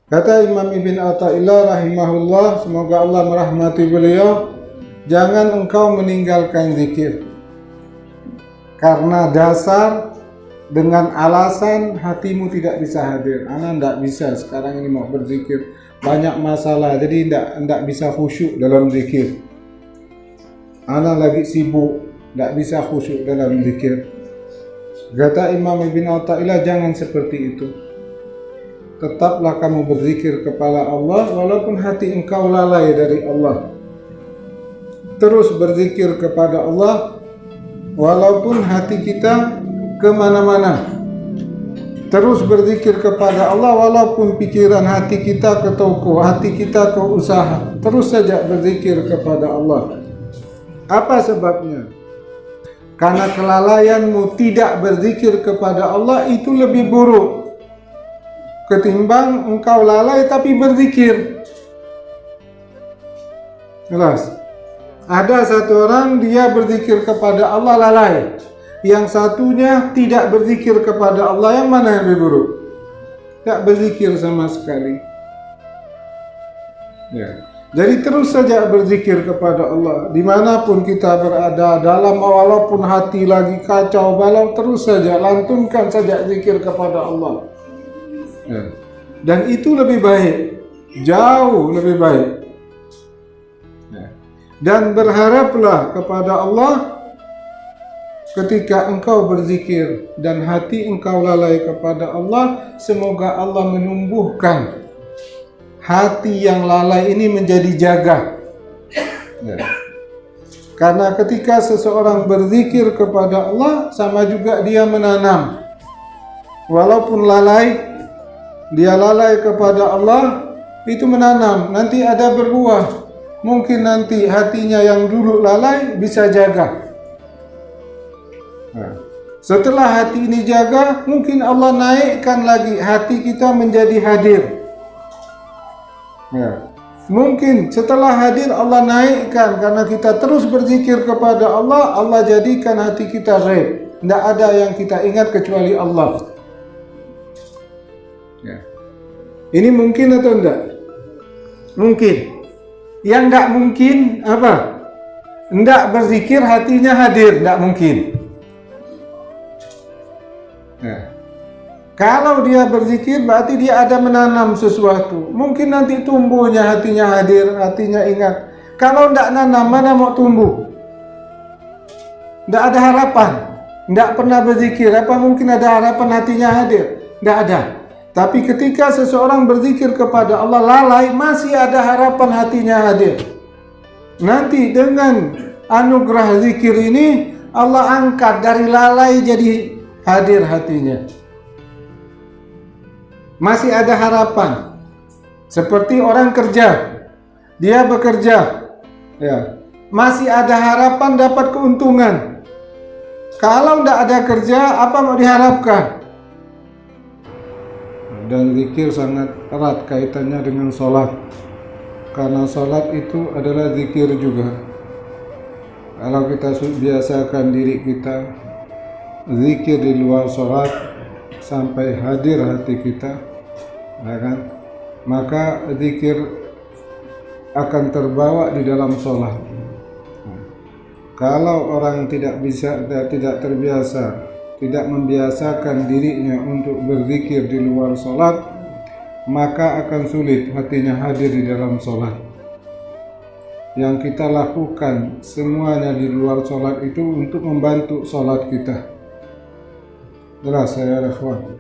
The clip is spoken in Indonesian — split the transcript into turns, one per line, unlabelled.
Kata Imam Ibn Athaillah rahimahullah, semoga Allah merahmati beliau, jangan engkau meninggalkan zikir karena dasar dengan alasan hatimu tidak bisa hadir. Ana tidak bisa sekarang ini mau berzikir, banyak masalah, jadi tidak bisa khusyuk dalam zikir. Ana lagi sibuk, tidak bisa khusyuk dalam zikir. Kata Imam Ibn Athaillah, jangan seperti itu. Tetaplah kamu berzikir kepada Allah walaupun hati engkau lalai dari Allah. Terus berzikir kepada Allah walaupun hati kita kemana-mana. Terus berzikir kepada Allah walaupun pikiran hati kita ke toko, hati kita ke usaha. Terus saja berzikir kepada Allah. Apa sebabnya? Karena kelalaianmu tidak berzikir kepada Allah itu lebih buruk ketimbang engkau lalai tapi berzikir. Jelas? Ada satu orang dia berzikir kepada Allah lalai, yang satunya tidak berzikir kepada Allah. Yang mana yang lebih buruk? Tak berzikir sama sekali. Ya. Jadi terus saja berzikir kepada Allah dimanapun kita berada, dalam walaupun hati lagi kacau balau, terus saja lantunkan saja zikir kepada Allah. Ya. Dan itu lebih baik, jauh lebih baik. Ya. Dan berharaplah kepada Allah ketika engkau berzikir dan hati engkau lalai kepada Allah, semoga Allah menumbuhkan hati yang lalai ini menjadi jaga. Ya. Karena ketika seseorang berzikir kepada Allah, sama juga dia menanam. Walaupun lalai, dia lalai kepada Allah, itu menanam, nanti ada berbuah. Mungkin nanti hatinya yang dulu lalai bisa jaga. Nah, setelah hati ini jaga, mungkin Allah naikkan lagi hati kita menjadi hadir. Ya. Mungkin setelah hadir Allah naikkan karena kita terus berzikir kepada Allah, Allah jadikan hati kita ghaib. Tidak ada yang kita ingat kecuali Allah. Ya. Ini mungkin atau enggak? Mungkin. Yang enggak mungkin apa? Enggak berzikir hatinya hadir, enggak mungkin. Ya. Kalau dia berzikir berarti dia ada menanam sesuatu. Mungkin nanti tumbuhnya hatinya hadir, hatinya ingat. Kalau enggak nanam, mana mau tumbuh? Enggak ada harapan. Enggak pernah berzikir, apa mungkin ada harapan hatinya hadir? Enggak ada. Tapi ketika seseorang berzikir kepada Allah lalai, masih ada harapan hatinya hadir. Nanti dengan anugerah zikir ini, Allah angkat dari lalai jadi hadir hatinya. Masih ada harapan. Seperti orang kerja, dia bekerja, ya, masih ada harapan dapat keuntungan. Kalau tidak ada kerja, apa mau diharapkan? Dan zikir sangat erat kaitannya dengan sholat, karena sholat itu adalah zikir juga. Kalau kita biasakan diri kita zikir di luar sholat sampai hadir hati kita, ya kan? Maka zikir akan terbawa di dalam sholat. Kalau orang tidak terbiasa, tidak membiasakan dirinya untuk berzikir di luar sholat, maka akan sulit hatinya hadir di dalam sholat. Yang kita lakukan semuanya di luar sholat itu untuk membantu sholat kita. Jelas ya, ikhwan.